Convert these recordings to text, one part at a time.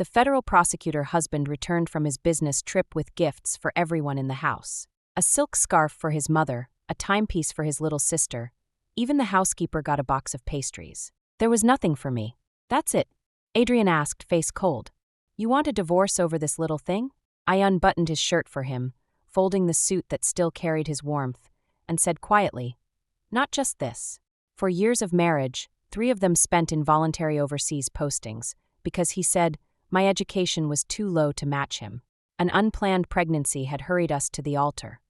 The federal prosecutor husband returned from his business trip with gifts for everyone in the house. A silk scarf for his mother, a timepiece for his little sister. Even the housekeeper got a box of pastries. There was nothing for me. That's it, Adrian asked, face cold. You want a divorce over this little thing? I unbuttoned his shirt for him, folding the suit that still carried his warmth, and said quietly, not just this. For years of marriage, 3 of them spent in voluntary overseas postings, because he said my education was too low to match him. An unplanned pregnancy had hurried us to the altar.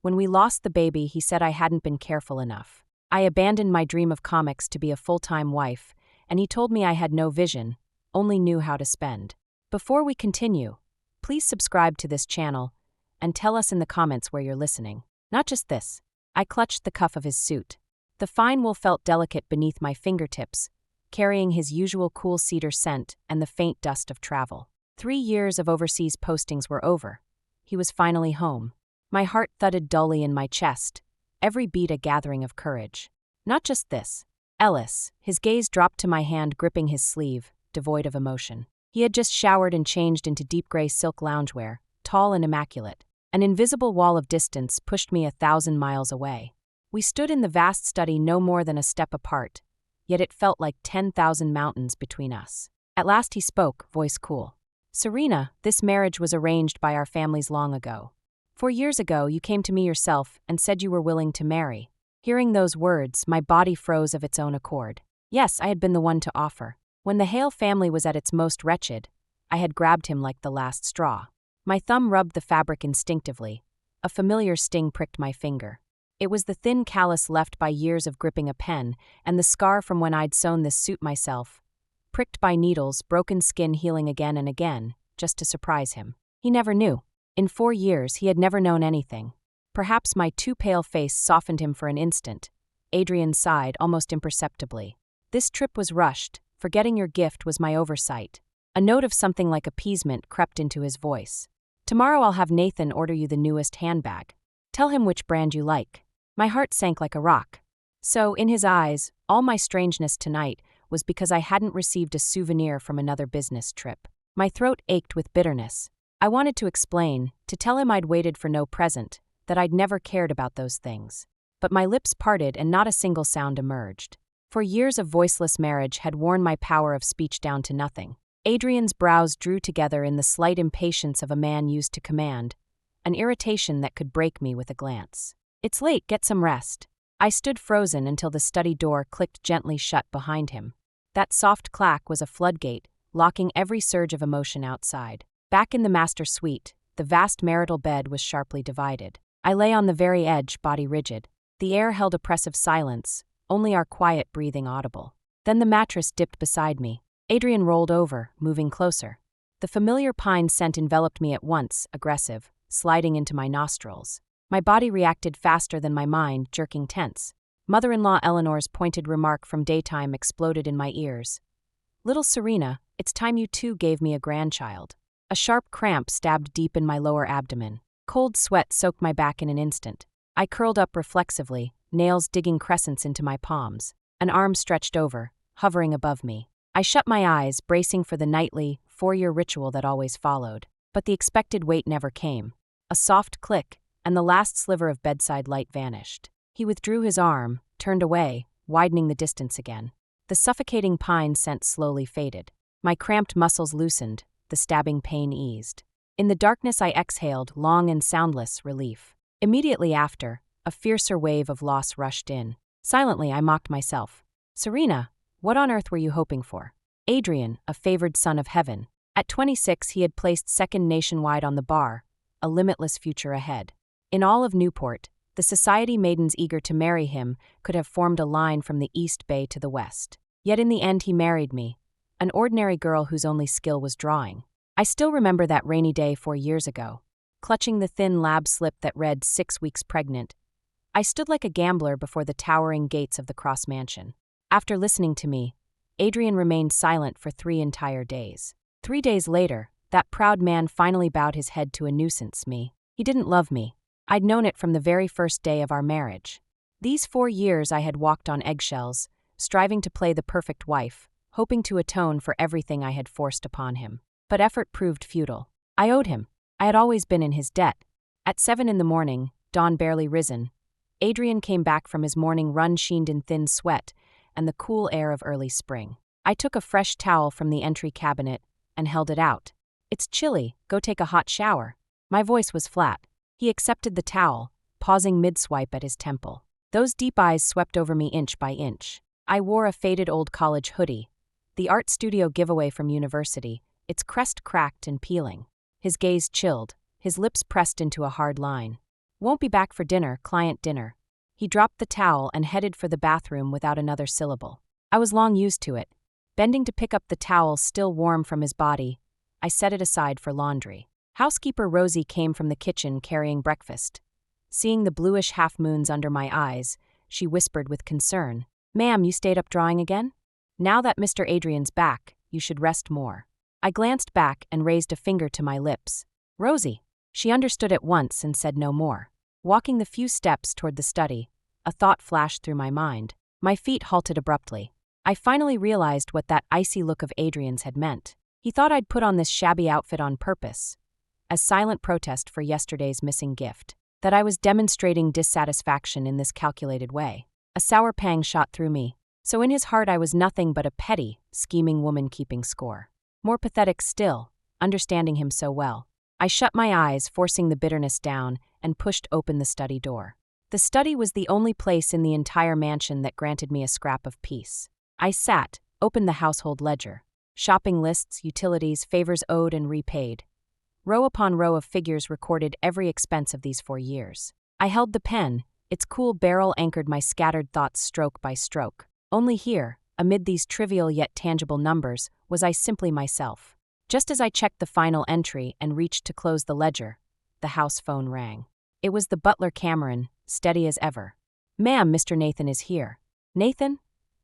When we lost the baby, he said I hadn't been careful enough. I abandoned my dream of comics to be a full-time wife, and he told me I had no vision, only knew how to spend. Before we continue, please subscribe to this channel and tell us in the comments where you're listening. Not just this. I clutched the cuff of his suit. The fine wool felt delicate beneath my fingertips, carrying his usual cool cedar scent and the faint dust of travel. 3 years of overseas postings were over. He was finally home. My heart thudded dully in my chest, every beat a gathering of courage. Not just this. Ellis, his gaze dropped to my hand gripping his sleeve, devoid of emotion. He had just showered and changed into deep gray silk loungewear, tall and immaculate. An invisible wall of distance pushed me 1,000 miles away. We stood in the vast study no more than a step apart, yet it felt like 10,000 mountains between us. At last he spoke, voice cool. Serena, this marriage was arranged by our families long ago. 4 years ago, you came to me yourself and said you were willing to marry. Hearing those words, my body froze of its own accord. Yes, I had been the one to offer. When the Hale family was at its most wretched, I had grabbed him like the last straw. My thumb rubbed the fabric instinctively. A familiar sting pricked my finger. It was the thin callus left by years of gripping a pen, and the scar from when I'd sewn this suit myself. Pricked by needles, broken skin healing again and again, just to surprise him. He never knew. In 4 years, he had never known anything. Perhaps my too pale face softened him for an instant. Adrian sighed almost imperceptibly. This trip was rushed. Forgetting your gift was my oversight. A note of something like appeasement crept into his voice. Tomorrow I'll have Nathan order you the newest handbag. Tell him which brand you like. My heart sank like a rock. So, in his eyes, all my strangeness tonight was because I hadn't received a souvenir from another business trip. My throat ached with bitterness. I wanted to explain, to tell him I'd waited for no present, that I'd never cared about those things. But my lips parted and not a single sound emerged. For years of voiceless marriage had worn my power of speech down to nothing. Adrian's brows drew together in the slight impatience of a man used to command, an irritation that could break me with a glance. It's late, get some rest. I stood frozen until the study door clicked gently shut behind him. That soft clack was a floodgate, locking every surge of emotion outside. Back in the master suite, the vast marital bed was sharply divided. I lay on the very edge, body rigid. The air held oppressive silence, only our quiet breathing audible. Then the mattress dipped beside me. Adrian rolled over, moving closer. The familiar pine scent enveloped me at once, aggressive, sliding into my nostrils. My body reacted faster than my mind, jerking tense. Mother-in-law Eleanor's pointed remark from daytime exploded in my ears. Little Serena, it's time you too gave me a grandchild. A sharp cramp stabbed deep in my lower abdomen. Cold sweat soaked my back in an instant. I curled up reflexively, nails digging crescents into my palms. An arm stretched over, hovering above me. I shut my eyes, bracing for the nightly, 4-year ritual that always followed. But the expected wait never came. A soft click, and the last sliver of bedside light vanished. He withdrew his arm, turned away, widening the distance again. The suffocating pine scent slowly faded. My cramped muscles loosened, the stabbing pain eased. In the darkness I exhaled, long and soundless, relief. Immediately after, a fiercer wave of loss rushed in. Silently, I mocked myself. Serena, what on earth were you hoping for? Adrian, a favored son of heaven. At 26, he had placed second nationwide on the bar, a limitless future ahead. In all of Newport, the society maidens eager to marry him could have formed a line from the East Bay to the West. Yet in the end he married me, an ordinary girl whose only skill was drawing. I still remember that rainy day 4 years ago. Clutching the thin lab slip that read 6 weeks pregnant, I stood like a gambler before the towering gates of the Cross Mansion. After listening to me, Adrian remained silent for 3 entire days. 3 days later, that proud man finally bowed his head to a nuisance, me. He didn't love me. I'd known it from the very first day of our marriage. These 4 years I had walked on eggshells, striving to play the perfect wife, hoping to atone for everything I had forced upon him. but effort proved futile. I owed him. I had always been in his debt. At 7 in the morning, dawn barely risen, Adrian came back from his morning run sheened in thin sweat and the cool air of early spring. I took a fresh towel from the entry cabinet and held it out. "It's chilly, go take a hot shower." My voice was flat. He accepted the towel, pausing mid-swipe at his temple. Those deep eyes swept over me inch by inch. I wore a faded old college hoodie, the art studio giveaway from university, its crest cracked and peeling. His gaze chilled, his lips pressed into a hard line. "Won't be back for dinner, client dinner." He dropped the towel and headed for the bathroom without another syllable. I was long used to it. Bending to pick up the towel still warm from his body, I set it aside for laundry. Housekeeper Rosie came from the kitchen carrying breakfast. Seeing the bluish half-moons under my eyes, she whispered with concern, "Ma'am, you stayed up drawing again? Now that Mr. Adrian's back, you should rest more." I glanced back and raised a finger to my lips. "Rosie." She understood at once and said no more. Walking the few steps toward the study, a thought flashed through my mind. My feet halted abruptly. I finally realized what that icy look of Adrian's had meant. He thought I'd put on this shabby outfit on purpose, as silent protest for yesterday's missing gift, that I was demonstrating dissatisfaction in this calculated way. A sour pang shot through me. So in his heart I was nothing but a petty, scheming woman keeping score. More pathetic still, understanding him so well. I shut my eyes, forcing the bitterness down, and pushed open the study door. The study was the only place in the entire mansion that granted me a scrap of peace. I sat, opened the household ledger. Shopping lists, utilities, favors owed and repaid. Row upon row of figures recorded every expense of these 4 years. I held the pen, its cool barrel anchored my scattered thoughts stroke by stroke. Only here, amid these trivial yet tangible numbers, was I simply myself. Just as I checked the final entry and reached to close the ledger, the house phone rang. It was the butler Cameron, steady as ever. "Ma'am, Mr. Nathan is here." "Nathan?"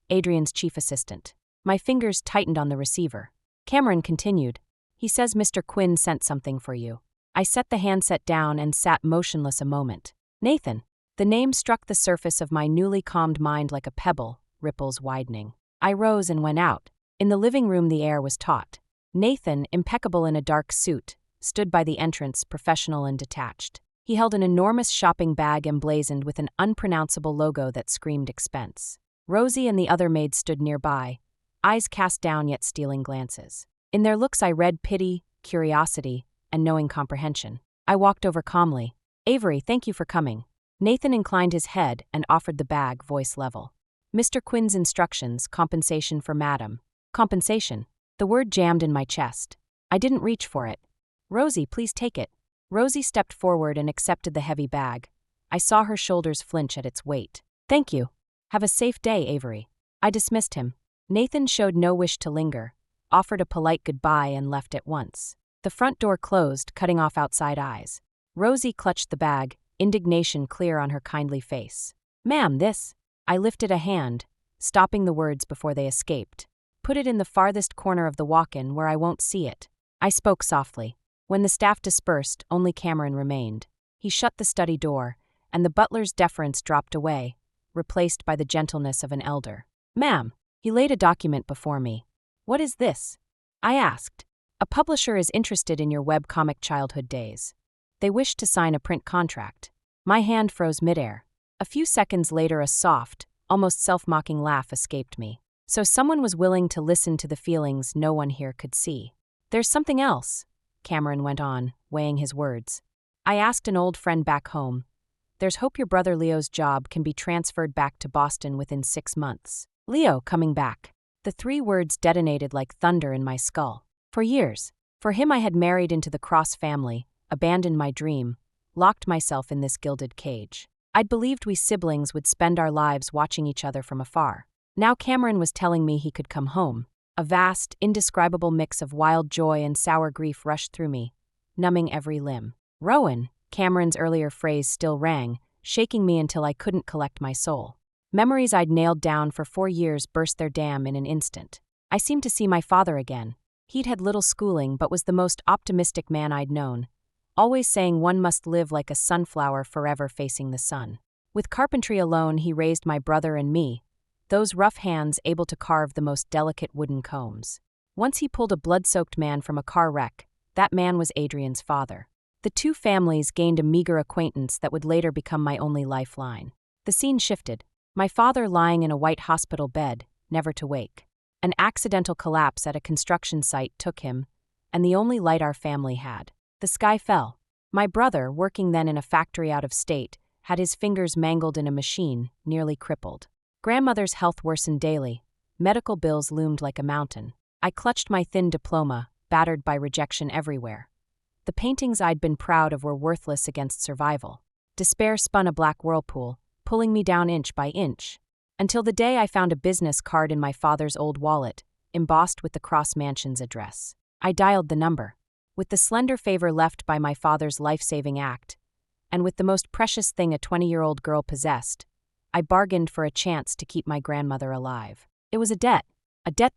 Adrian's chief assistant. My fingers tightened on the receiver. Cameron continued, "He says Mr. Quinn sent something for you." I set the handset down and sat motionless a moment. "Nathan." The name struck the surface of my newly calmed mind like a pebble, ripples widening. I rose and went out. In the living room the air was taut. Nathan, impeccable in a dark suit, stood by the entrance, professional and detached. He held an enormous shopping bag emblazoned with an unpronounceable logo that screamed expense. Rosie and the other maids stood nearby, eyes cast down yet stealing glances. In their looks I read pity, curiosity, and knowing comprehension. I walked over calmly. "Avery, thank you for coming." Nathan inclined his head and offered the bag, voice level. "Mr. Quinn's instructions, compensation for madam." Compensation. The word jammed in my chest. I didn't reach for it. "Rosie, please take it." Rosie stepped forward and accepted the heavy bag. I saw her shoulders flinch at its weight. "Thank you. Have a safe day, Avery." I dismissed him. Nathan showed no wish to linger, offered a polite goodbye and left at once. The front door closed, cutting off outside eyes. Rosie clutched the bag, indignation clear on her kindly face. "Ma'am, this." I lifted a hand, stopping the words before they escaped. "Put it in the farthest corner of the walk-in where I won't see it." I spoke softly. When the staff dispersed, only Cameron remained. He shut the study door, and the butler's deference dropped away, replaced by the gentleness of an elder. "Ma'am." He laid a document before me. "What is this?" I asked. "A publisher is interested in your webcomic childhood days. They wish to sign a print contract." My hand froze midair. A few seconds later a soft, almost self-mocking laugh escaped me. So someone was willing to listen to the feelings no one here could see. "There's something else," Cameron went on, weighing his words. "I asked an old friend back home. There's hope your brother Leo's job can be transferred back to Boston within 6 months. Leo coming back." The 3 words detonated like thunder in my skull. For years, for him I had married into the Cross family, abandoned my dream, locked myself in this gilded cage. I'd believed we siblings would spend our lives watching each other from afar. Now Cameron was telling me he could come home. A vast, indescribable mix of wild joy and sour grief rushed through me, numbing every limb. "Rowan," Cameron's earlier phrase still rang, shaking me until I couldn't collect my soul. Memories I'd nailed down for 4 years burst their dam in an instant. I seemed to see my father again. He'd had little schooling but was the most optimistic man I'd known, always saying one must live like a sunflower forever facing the sun. With carpentry alone he raised my brother and me, those rough hands able to carve the most delicate wooden combs. Once he pulled a blood-soaked man from a car wreck. That man was Adrian's father. The two families gained a meager acquaintance that would later become my only lifeline. The scene shifted. My father lying in a white hospital bed, never to wake. An accidental collapse at a construction site took him, and the only light our family had. The sky fell. My brother, working then in a factory out of state, had his fingers mangled in a machine, nearly crippled. Grandmother's health worsened daily. Medical bills loomed like a mountain. I clutched my thin diploma, battered by rejection everywhere. The paintings I'd been proud of were worthless against survival. Despair spun a black whirlpool, pulling me down inch by inch, until the day I found a business card in my father's old wallet, embossed with the Cross Mansion's address. I dialed the number. With the slender favor left by my father's life-saving act, and with the most precious thing a 20-year-old girl possessed, I bargained for a chance to keep my grandmother alive. It was a debt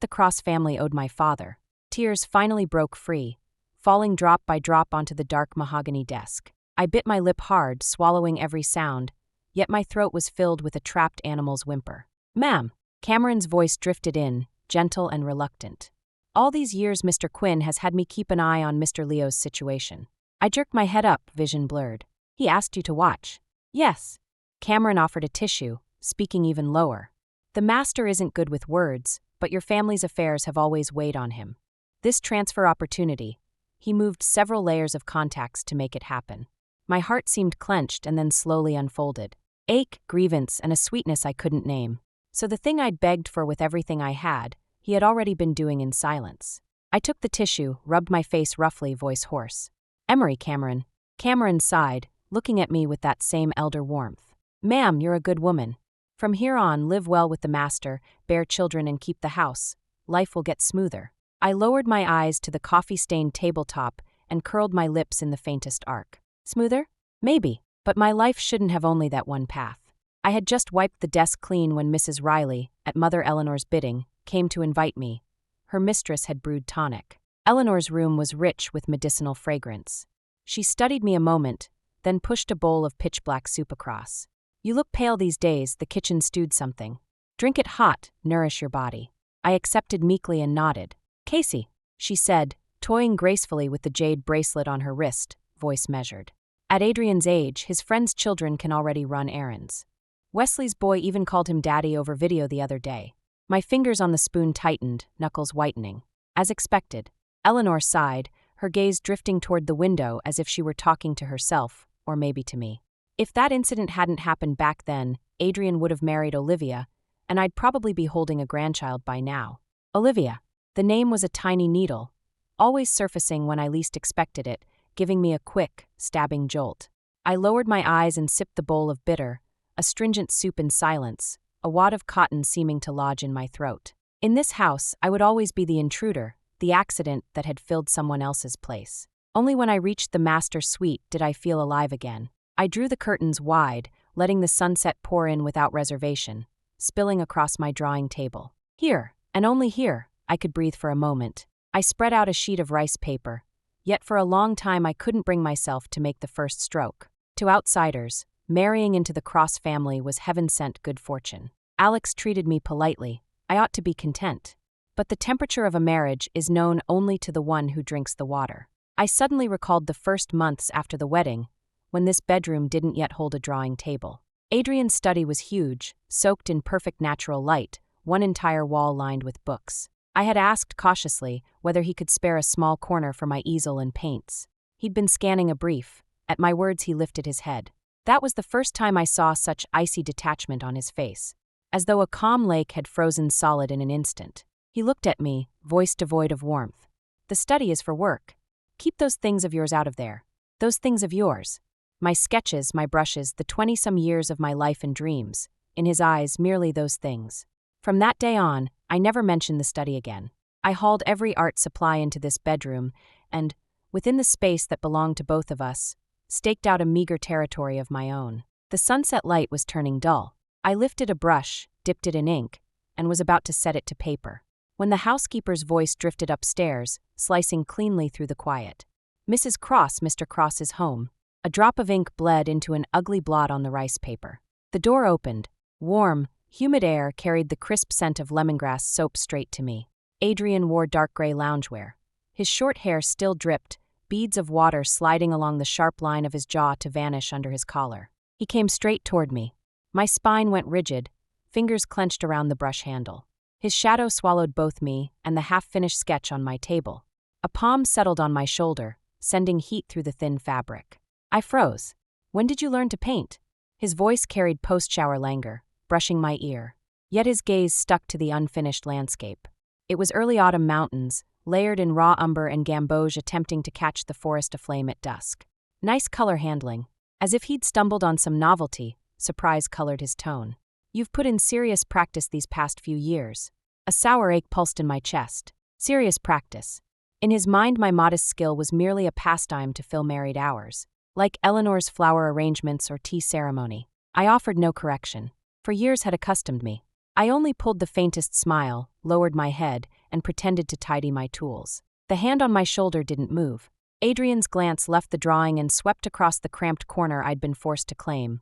the Cross family owed my father. Tears finally broke free, falling drop by drop onto the dark mahogany desk. I bit my lip hard, swallowing every sound, yet my throat was filled with a trapped animal's whimper. "Ma'am." Cameron's voice drifted in, gentle and reluctant. "All these years Mr. Quinn has had me keep an eye on Mr. Leo's situation." I jerked my head up, vision blurred. "He asked you to watch." "Yes." Cameron offered a tissue, speaking even lower. "The master isn't good with words, but your family's affairs have always weighed on him. This transfer opportunity," he moved several layers of contacts to make it happen. My heart seemed clenched and then slowly unfolded. Ache, grievance, and a sweetness I couldn't name. So the thing I'd begged for with everything I had, he had already been doing in silence. I took the tissue, rubbed my face roughly, voice hoarse. "Emery, Cameron." Cameron sighed, looking at me with that same elder warmth. "Ma'am, you're a good woman. From here on, live well with the master, bear children and keep the house. Life will get smoother." I lowered my eyes to the coffee-stained tabletop and curled my lips in the faintest arc. Smoother? Maybe, but my life shouldn't have only that one path. I had just wiped the desk clean when Mrs. Riley, at Mother Eleanor's bidding, came to invite me. Her mistress had brewed tonic. Eleanor's room was rich with medicinal fragrance. She studied me a moment, then pushed a bowl of pitch-black soup across. "You look pale these days, the kitchen stewed something. Drink it hot, nourish your body." I accepted meekly and nodded. "Casey," she said, toying gracefully with the jade bracelet on her wrist, voice measured. At Adrian's age, his friends' children can already run errands. Wesley's boy even called him daddy over video the other day. My fingers on the spoon tightened, knuckles whitening. As expected, Eleanor sighed, her gaze drifting toward the window as if she were talking to herself, or maybe to me. If that incident hadn't happened back then, Adrian would have married Olivia, and I'd probably be holding a grandchild by now. Olivia. The name was a tiny needle, always surfacing when I least expected it, giving me a quick, stabbing jolt. I lowered my eyes and sipped the bowl of bitter, astringent soup in silence, a wad of cotton seeming to lodge in my throat. In this house, I would always be the intruder, the accident that had filled someone else's place. Only when I reached the master's suite did I feel alive again. I drew the curtains wide, letting the sunset pour in without reservation, spilling across my drawing table. Here, and only here, I could breathe for a moment. I spread out a sheet of rice paper, yet for a long time I couldn't bring myself to make the first stroke. To outsiders, marrying into the Cross family was heaven-sent good fortune. Alex treated me politely. I ought to be content. But the temperature of a marriage is known only to the one who drinks the water. I suddenly recalled the first months after the wedding, when this bedroom didn't yet hold a drawing table. Adrian's study was huge, soaked in perfect natural light, one entire wall lined with books. I had asked cautiously whether he could spare a small corner for my easel and paints. He'd been scanning a brief. At my words he lifted his head. That was the first time I saw such icy detachment on his face, as though a calm lake had frozen solid in an instant. He looked at me, voice devoid of warmth. "The study is for work. Keep those things of yours out of there. Those things of yours." My sketches, my brushes, the 20-some years of my life and dreams. In his eyes, merely those things. From that day on, I never mentioned the study again. I hauled every art supply into this bedroom and, within the space that belonged to both of us, staked out a meager territory of my own. The sunset light was turning dull. I lifted a brush, dipped it in ink, and was about to set it to paper, when the housekeeper's voice drifted upstairs, slicing cleanly through the quiet. "Mrs. Cross, Mr. Cross is home." A drop of ink bled into an ugly blot on the rice paper. The door opened. Warm, humid air carried the crisp scent of lemongrass soap straight to me. Adrian wore dark gray loungewear. His short hair still dripped, beads of water sliding along the sharp line of his jaw to vanish under his collar. He came straight toward me. My spine went rigid, fingers clenched around the brush handle. His shadow swallowed both me and the half-finished sketch on my table. A palm settled on my shoulder, sending heat through the thin fabric. I froze. "When did you learn to paint?" His voice carried post-shower languor, brushing my ear. Yet his gaze stuck to the unfinished landscape. It was early autumn mountains, layered in raw umber and gamboge attempting to catch the forest aflame at dusk. Nice color handling. As if he'd stumbled on some novelty, surprise colored his tone. "You've put in serious practice these past few years." A sour ache pulsed in my chest. Serious practice. In his mind, my modest skill was merely a pastime to fill married hours. Like Eleanor's flower arrangements or tea ceremony. I offered no correction. For years had accustomed me. I only pulled the faintest smile, lowered my head, and pretended to tidy my tools. The hand on my shoulder didn't move. Adrian's glance left the drawing and swept across the cramped corner I'd been forced to claim.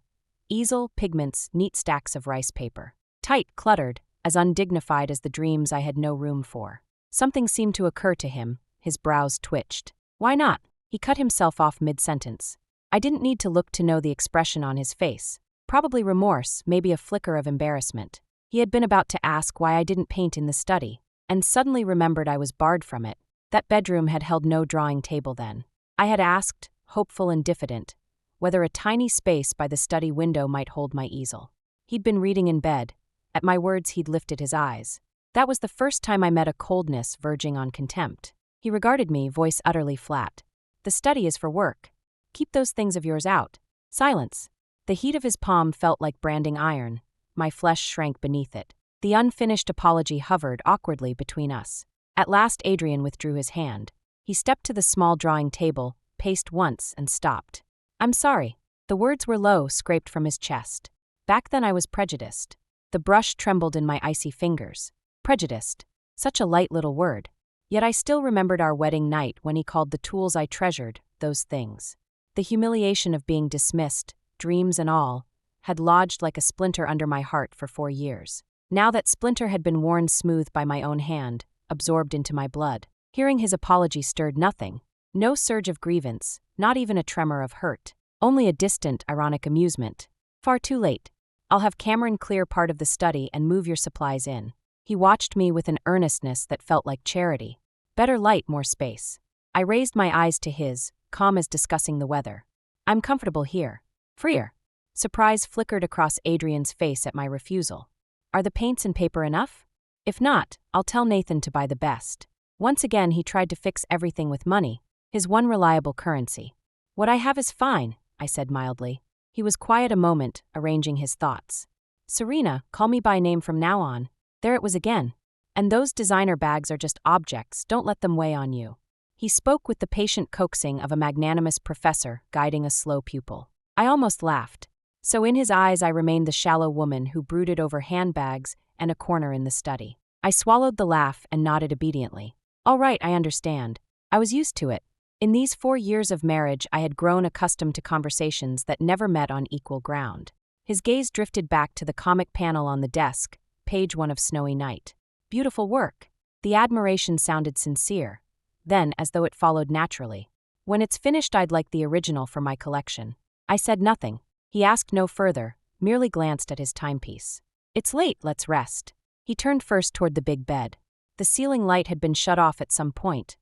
Easel, pigments, neat stacks of rice paper. Tight, cluttered, as undignified as the dreams I had no room for. Something seemed to occur to him. His brows twitched. "Why not?" He cut himself off mid-sentence. I didn't need to look to know the expression on his face. Probably remorse, maybe a flicker of embarrassment. He had been about to ask why I didn't paint in the study, and suddenly remembered I was barred from it. That bedroom had held no drawing table then. I had asked, hopeful and diffident, whether a tiny space by the study window might hold my easel. He'd been reading in bed. At my words, he'd lifted his eyes. That was the first time I met a coldness verging on contempt. He regarded me, voice utterly flat. "The study is for work. Keep those things of yours out." Silence. The heat of his palm felt like branding iron. My flesh shrank beneath it. The unfinished apology hovered awkwardly between us. At last Adrian withdrew his hand. He stepped to the small drawing table, paced once, and stopped. "I'm sorry." The words were low, scraped from his chest. Back then I was prejudiced. The brush trembled in my icy fingers. Prejudiced. Such a light little word. Yet I still remembered our wedding night when he called the tools I treasured, those things. The humiliation of being dismissed, dreams and all, had lodged like a splinter under my heart for 4 years. Now that splinter had been worn smooth by my own hand, absorbed into my blood. Hearing his apology stirred nothing. No surge of grievance, not even a tremor of hurt. Only a distant, ironic amusement. "Far too late. I'll have Cameron clear part of the study and move your supplies in." He watched me with an earnestness that felt like charity. "Better light, more space." I raised my eyes to his, calm as discussing the weather. "I'm comfortable here." "Freer." Surprise flickered across Adrian's face at my refusal. "Are the paints and paper enough? If not, I'll tell Nathan to buy the best." Once again he tried to fix everything with money, his one reliable currency. "What I have is fine," I said mildly. He was quiet a moment, arranging his thoughts. "Serena, call me by name from now on." There it was again. "And those designer bags are just objects, don't let them weigh on you." He spoke with the patient coaxing of a magnanimous professor guiding a slow pupil. I almost laughed. So in his eyes I remained the shallow woman who brooded over handbags and a corner in the study. I swallowed the laugh and nodded obediently. "All right, I understand." I was used to it. In these 4 years of marriage I had grown accustomed to conversations that never met on equal ground. His gaze drifted back to the comic panel on the desk, page 1 of Snowy Night. "Beautiful work." The admiration sounded sincere. Then, as though it followed naturally. "When it's finished I'd like the original for my collection." I said nothing. He asked no further, merely glanced at his timepiece. "It's late, let's rest." He turned first toward the big bed. The ceiling light had been shut off at some point.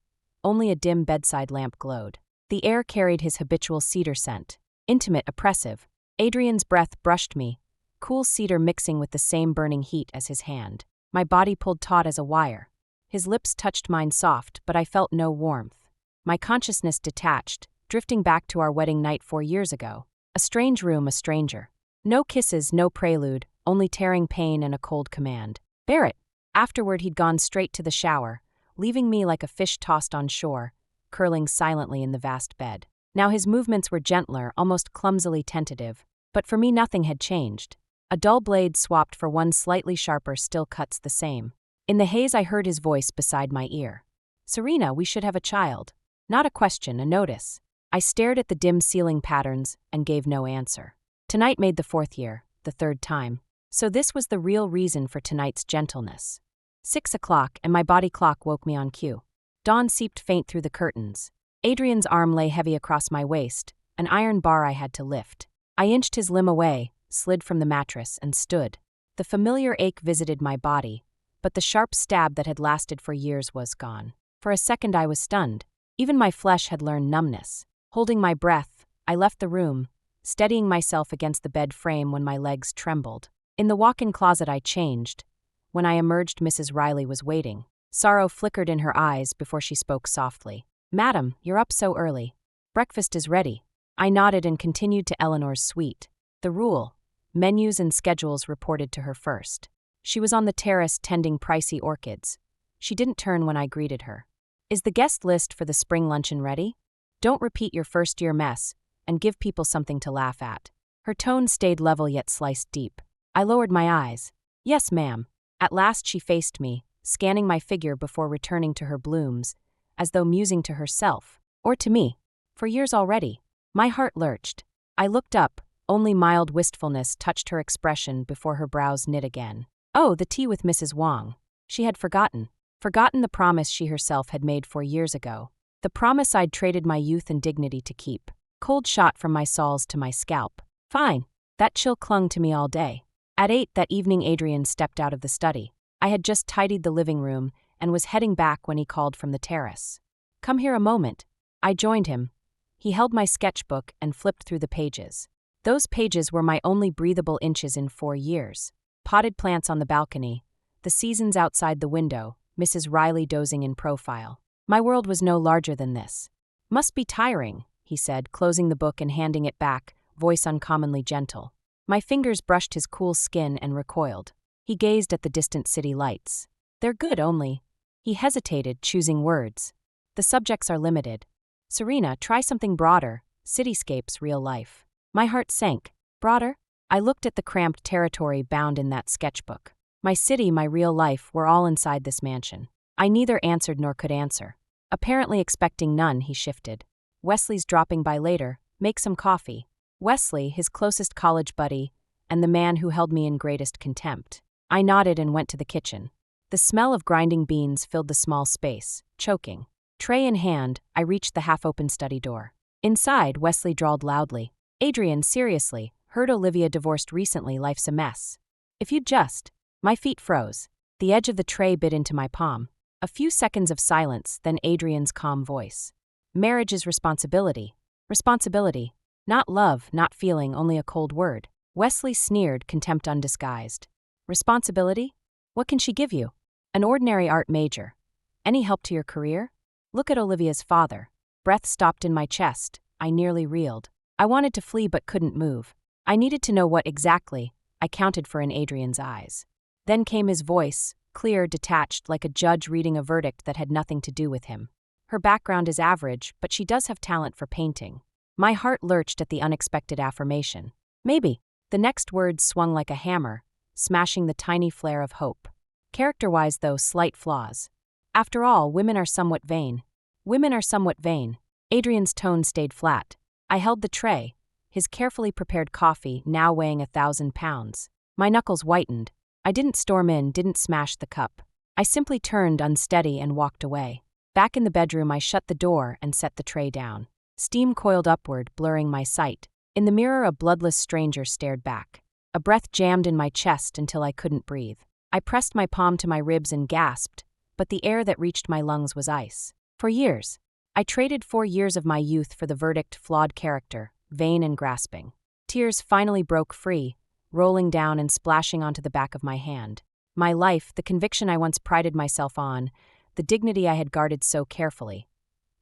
Only a dim bedside lamp glowed. The air carried his habitual cedar scent. Intimate, oppressive. Adrian's breath brushed me, cool cedar mixing with the same burning heat as his hand. My body pulled taut as a wire. His lips touched mine soft, but I felt no warmth. My consciousness detached, drifting back to our wedding night 4 years ago. A strange room, a stranger. No kisses, no prelude, only tearing pain and a cold command. "Bear it." Afterward he'd gone straight to the shower, leaving me like a fish tossed on shore, curling silently in the vast bed. Now his movements were gentler, almost clumsily tentative. But for me nothing had changed. A dull blade swapped for one slightly sharper still cuts the same. In the haze I heard his voice beside my ear. "Serena, we should have a child." Not a question, a notice. I stared at the dim ceiling patterns and gave no answer. Tonight made the 4th year, the 3rd time. So this was the real reason for tonight's gentleness. 6 o'clock, and my body clock woke me on cue. Dawn seeped faint through the curtains. Adrian's arm lay heavy across my waist, an iron bar I had to lift. I inched his limb away, slid from the mattress, and stood. The familiar ache visited my body, but the sharp stab that had lasted for years was gone. For a second I was stunned. Even my flesh had learned numbness. Holding my breath, I left the room, steadying myself against the bed frame when my legs trembled. In the walk-in closet I changed. When I emerged, Mrs. Riley was waiting. Sorrow flickered in her eyes before she spoke softly. "Madam, you're up so early. Breakfast is ready." I nodded and continued to Eleanor's suite. The rule: menus and schedules reported to her first. She was on the terrace tending pricey orchids. She didn't turn when I greeted her. "Is the guest list for the spring luncheon ready? Don't repeat your first-year mess, and give people something to laugh at." Her tone stayed level yet sliced deep. I lowered my eyes. "Yes, ma'am." At last she faced me, scanning my figure before returning to her blooms, as though musing to herself, or to me. For years already. My heart lurched. I looked up. Only mild wistfulness touched her expression before her brows knit again. Oh, the tea with Mrs. Wong. She had forgotten the promise she herself had made 4 years ago. The promise I'd traded my youth and dignity to keep. Cold shot from my soles to my scalp. Fine. That chill clung to me all day. At 8 that evening, Adrian stepped out of the study. I had just tidied the living room and was heading back when he called from the terrace. "Come here a moment." I joined him. He held my sketchbook and flipped through the pages. Those pages were my only breathable inches in 4 years. Potted plants on the balcony, the seasons outside the window, Mrs. Riley dozing in profile. My world was no larger than this. "Must be tiring," he said, closing the book and handing it back, voice uncommonly gentle. My fingers brushed his cool skin and recoiled. He gazed at the distant city lights. "They're good only." He hesitated, choosing words. "The subjects are limited. Serena, try something broader. Cityscapes, real life." My heart sank. Broader? I looked at the cramped territory bound in that sketchbook. My city, my real life, were all inside this mansion. I neither answered nor could answer. Apparently expecting none, he shifted. "Wesley's dropping by later. Make some coffee." Wesley, his closest college buddy, and the man who held me in greatest contempt. I nodded and went to the kitchen. The smell of grinding beans filled the small space, choking. Tray in hand, I reached the half-open study door. Inside, Wesley drawled loudly. "Adrian, seriously, heard Olivia divorced recently, life's a mess. If you'd just..." My feet froze. The edge of the tray bit into my palm. A few seconds of silence, then Adrian's calm voice. "Marriage is responsibility. Responsibility. Not love, not feeling, only a cold word." Wesley sneered, contempt undisguised. "Responsibility? What can she give you? An ordinary art major. Any help to your career? Look at Olivia's father." Breath stopped in my chest. I nearly reeled. I wanted to flee but couldn't move. I needed to know what exactly. I counted for in Adrian's eyes. Then came his voice, clear, detached, like a judge reading a verdict that had nothing to do with him. "Her background is average, but she does have talent for painting." My heart lurched at the unexpected affirmation. "Maybe." The next words swung like a hammer, smashing the tiny flare of hope. "Character-wise, though, slight flaws. After all, women are somewhat vain." "Women are somewhat vain." Adrian's tone stayed flat. I held the tray, his carefully prepared coffee now weighing 1,000 pounds. My knuckles whitened. I didn't storm in, didn't smash the cup. I simply turned unsteady and walked away. Back in the bedroom, I shut the door and set the tray down. Steam coiled upward, blurring my sight. In the mirror, a bloodless stranger stared back. A breath jammed in my chest until I couldn't breathe. I pressed my palm to my ribs and gasped, but the air that reached my lungs was ice. For years, I traded 4 years of my youth for the verdict: flawed character, vain and grasping. Tears finally broke free, rolling down and splashing onto the back of my hand. My life, the conviction I once prided myself on, the dignity I had guarded so carefully.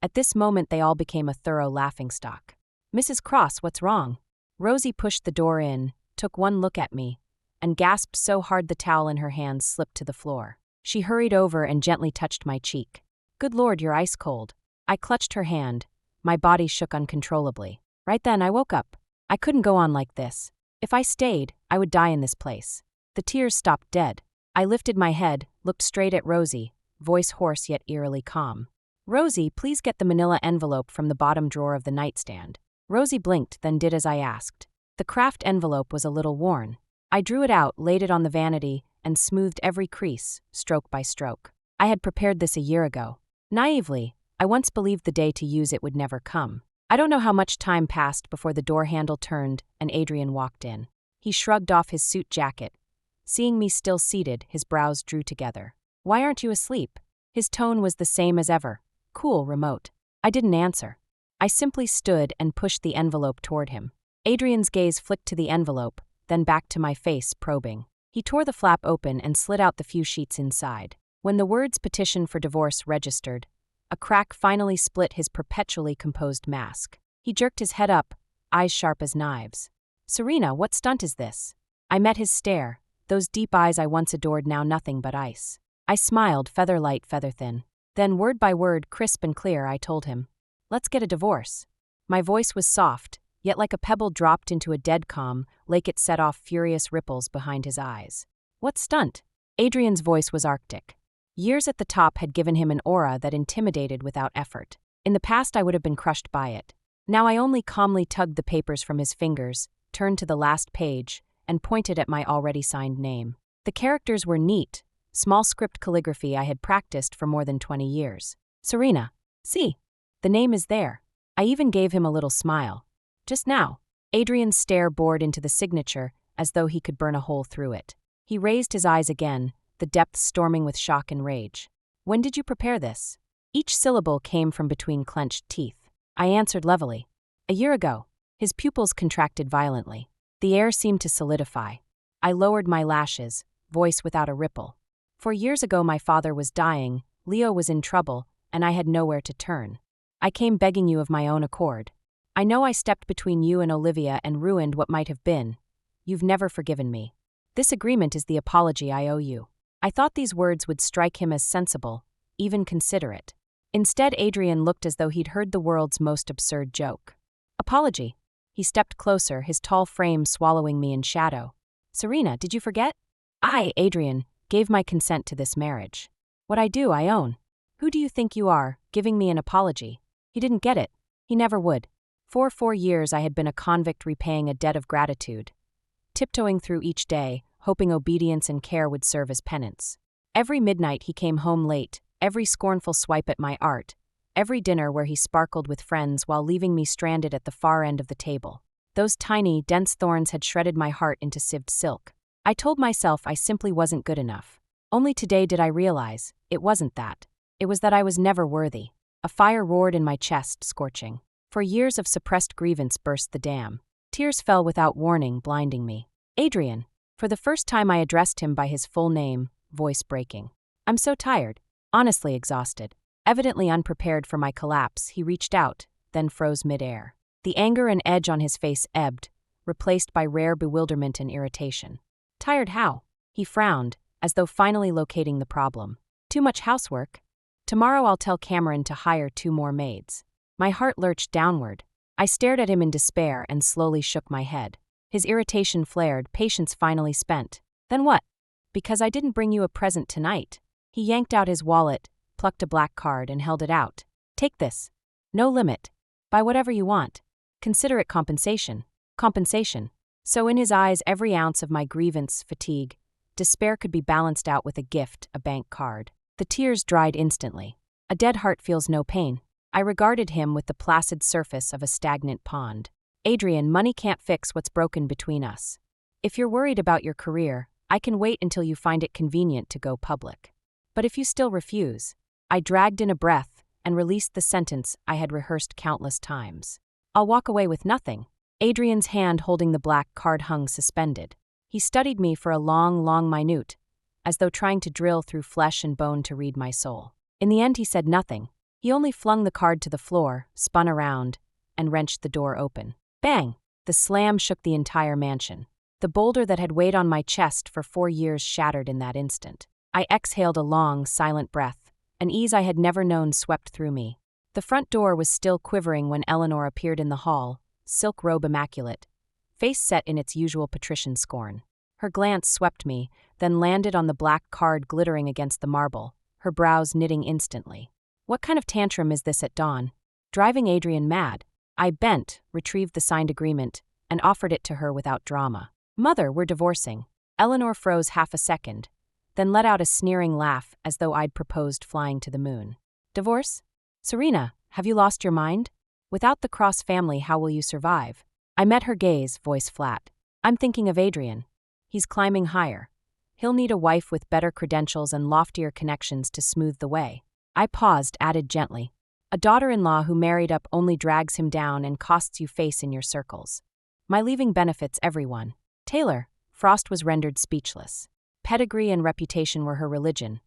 At this moment, they all became a thorough laughingstock. "Mrs. Cross, what's wrong?" Rosie pushed the door in, took one look at me, and gasped so hard the towel in her hands slipped to the floor. She hurried over and gently touched my cheek. "Good Lord, you're ice cold." I clutched her hand. My body shook uncontrollably. Right then, I woke up. I couldn't go on like this. If I stayed, I would die in this place. The tears stopped dead. I lifted my head, looked straight at Rosie, voice hoarse yet eerily calm. "Rosie, please get the manila envelope from the bottom drawer of the nightstand." Rosie blinked, then did as I asked. The craft envelope was a little worn. I drew it out, laid it on the vanity, and smoothed every crease, stroke by stroke. I had prepared this a year ago. Naively, I once believed the day to use it would never come. I don't know how much time passed before the door handle turned and Adrian walked in. He shrugged off his suit jacket. Seeing me still seated, his brows drew together. "Why aren't you asleep?" His tone was the same as ever, cool, remote. I didn't answer. I simply stood and pushed the envelope toward him. Adrian's gaze flicked to the envelope, then back to my face, probing. He tore the flap open and slid out the few sheets inside. When the words "petition for divorce" registered, a crack finally split his perpetually composed mask. He jerked his head up, eyes sharp as knives. "Serena, what stunt is this?" I met his stare, those deep eyes I once adored now nothing but ice. I smiled, feather light, feather thin. Then, word by word, crisp and clear, I told him, "Let's get a divorce." My voice was soft, yet like a pebble dropped into a dead calm lake it set off furious ripples behind his eyes. "What stunt?" Adrian's voice was arctic. Years at the top had given him an aura that intimidated without effort. In the past I would have been crushed by it. Now I only calmly tugged the papers from his fingers, turned to the last page, and pointed at my already signed name. The characters were neat, small script calligraphy I had practiced for more than 20 years. "Serena. See. The name is there." I even gave him a little smile. "Just now." Adrian's stare bored into the signature as though he could burn a hole through it. He raised his eyes again, the depths storming with shock and rage. "When did you prepare this?" Each syllable came from between clenched teeth. I answered levelly. "A year ago." His pupils contracted violently. The air seemed to solidify. I lowered my lashes, voice without a ripple. "4 years ago my father was dying, Leo was in trouble, and I had nowhere to turn. I came begging you of my own accord. I know I stepped between you and Olivia and ruined what might have been. You've never forgiven me. This agreement is the apology I owe you." I thought these words would strike him as sensible, even considerate. Instead, Adrian looked as though he'd heard the world's most absurd joke. "Apology." He stepped closer, his tall frame swallowing me in shadow. "Serena, did you forget? I, Adrian, gave my consent to this marriage. What I do, I own. Who do you think you are, giving me an apology?" He didn't get it. He never would. For 4 years I had been a convict repaying a debt of gratitude, tiptoeing through each day, hoping obedience and care would serve as penance. Every midnight he came home late, every scornful swipe at my art, every dinner where he sparkled with friends while leaving me stranded at the far end of the table. Those tiny, dense thorns had shredded my heart into sieved silk. I told myself I simply wasn't good enough. Only today did I realize, it wasn't that. It was that I was never worthy. A fire roared in my chest, scorching. For years of suppressed grievance burst the dam. Tears fell without warning, blinding me. "Adrian." For the first time I addressed him by his full name, voice breaking. "I'm so tired. Honestly exhausted." Evidently unprepared for my collapse, he reached out, then froze midair. The anger and edge on his face ebbed, replaced by rare bewilderment and irritation. "Tired how?" He frowned, as though finally locating the problem. "Too much housework. Tomorrow I'll tell Cameron to hire 2 more maids." My heart lurched downward. I stared at him in despair and slowly shook my head. His irritation flared, patience finally spent. "Then what?" "Because I didn't bring you a present tonight." He yanked out his wallet, plucked a black card and held it out. "Take this. No limit. Buy whatever you want. Consider it compensation." Compensation. So in his eyes every ounce of my grievance, fatigue, despair could be balanced out with a gift, a bank card. The tears dried instantly. A dead heart feels no pain. I regarded him with the placid surface of a stagnant pond. "Adrian, money can't fix what's broken between us. If you're worried about your career, I can wait until you find it convenient to go public. But if you still refuse..." I dragged in a breath and released the sentence I had rehearsed countless times. "I'll walk away with nothing." Adrian's hand holding the black card hung suspended. He studied me for a long minute, as though trying to drill through flesh and bone to read my soul. In the end he said nothing. He only flung the card to the floor, spun around, and wrenched the door open. Bang! The slam shook the entire mansion. The boulder that had weighed on my chest for 4 years shattered in that instant. I exhaled a long, silent breath. An ease I had never known swept through me. The front door was still quivering when Eleanor appeared in the hall, silk robe immaculate, face set in its usual patrician scorn. Her glance swept me, then landed on the black card glittering against the marble, her brows knitting instantly. What kind of tantrum is this at dawn? Driving Adrian mad. I bent, retrieved the signed agreement, and offered it to her without drama. "Mother, we're divorcing." Eleanor froze half a second, then let out a sneering laugh as though I'd proposed flying to the moon. Divorce? Serena, have you lost your mind? Without the Cross family, how will you survive? I met her gaze, voice flat. I'm thinking of Adrian. He's climbing higher. He'll need a wife with better credentials and loftier connections to smooth the way. I paused, added gently. A daughter-in-law who married up only drags him down and costs you face in your circles. My leaving benefits everyone. Taylor, Frost was rendered speechless. Pedigree and reputation were her religion.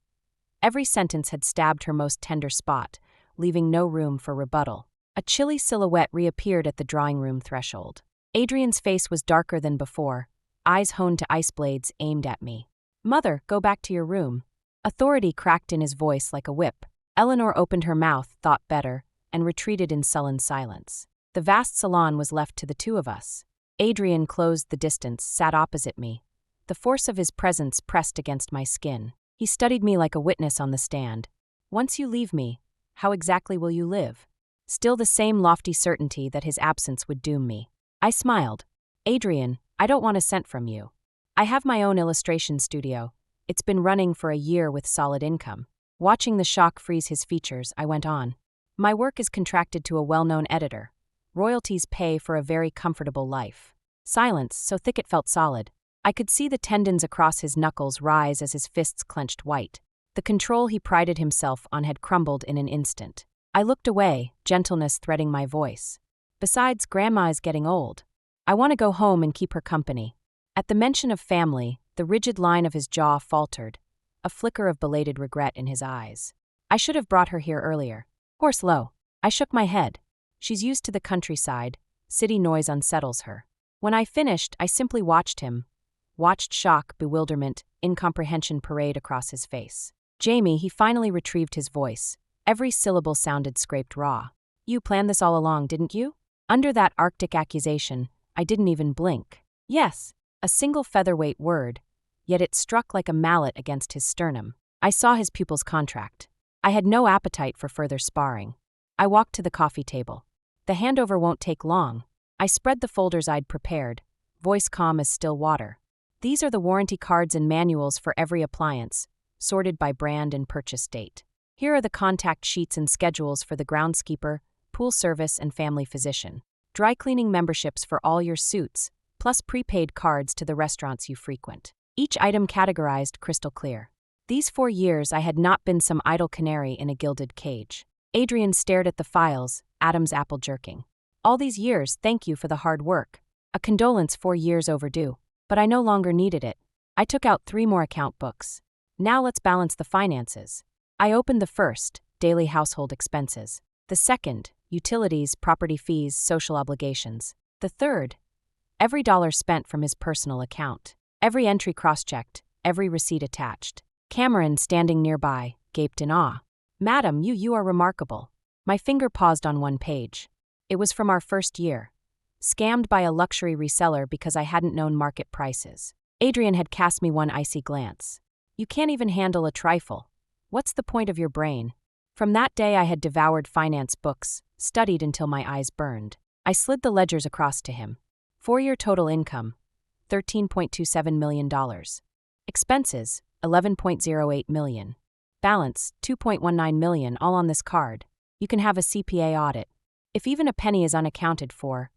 Every sentence had stabbed her most tender spot, leaving no room for rebuttal. A chilly silhouette reappeared at the drawing room threshold. Adrian's face was darker than before, eyes honed to ice blades aimed at me. Mother, go back to your room. Authority cracked in his voice like a whip. Eleanor opened her mouth, thought better, and retreated in sullen silence. The vast salon was left to the two of us. Adrian closed the distance, sat opposite me. The force of his presence pressed against my skin. He studied me like a witness on the stand. Once you leave me, how exactly will you live? Still the same lofty certainty that his absence would doom me. I smiled. Adrian, I don't want a cent from you. I have my own illustration studio. It's been running for a year with solid income. Watching the shock freeze his features, I went on. My work is contracted to a well-known editor. Royalties pay for a very comfortable life. Silence, so thick it felt solid. I could see the tendons across his knuckles rise as his fists clenched white. The control he prided himself on had crumbled in an instant. I looked away, gentleness threading my voice. Besides, Grandma's getting old. I want to go home and keep her company. At the mention of family, the rigid line of his jaw faltered, a flicker of belated regret in his eyes. I should have brought her here earlier. Horse low. I shook my head. She's used to the countryside. City noise unsettles her. When I finished, I simply watched him. Watched shock, bewilderment, incomprehension parade across his face. Jamie, he finally retrieved his voice. Every syllable sounded scraped raw. You planned this all along, didn't you? Under that Arctic accusation, I didn't even blink. Yes, a single featherweight word, yet it struck like a mallet against his sternum. I saw his pupils contract. I had no appetite for further sparring. I walked to the coffee table. The handover won't take long. I spread the folders I'd prepared, voice calm as still water. These are the warranty cards and manuals for every appliance, sorted by brand and purchase date. Here are the contact sheets and schedules for the groundskeeper, pool service, and family physician. Dry cleaning memberships for all your suits, plus prepaid cards to the restaurants you frequent. Each item categorized crystal clear. These 4 years I had not been some idle canary in a gilded cage. Adrian stared at the files, Adam's apple jerking. All these years, thank you for the hard work. A condolence 4 years overdue. But I no longer needed it. I took out 3 more account books. Now let's balance the finances. I opened the first, daily household expenses. The second, utilities, property fees, social obligations. The third, every dollar spent from his personal account. Every entry cross-checked, every receipt attached. Cameron, standing nearby, gaped in awe. Madam, you are remarkable. My finger paused on one page. It was from our first year. Scammed by a luxury reseller because I hadn't known market prices. Adrian had cast me one icy glance. You can't even handle a trifle. What's the point of your brain? From that day I had devoured finance books, studied until my eyes burned. I slid the ledgers across to him. 4-year total income, $13.27 million. Expenses, $11.08 million. Balance, $2.19 million, all on this card. You can have a CPA audit. If even a penny is unaccounted for,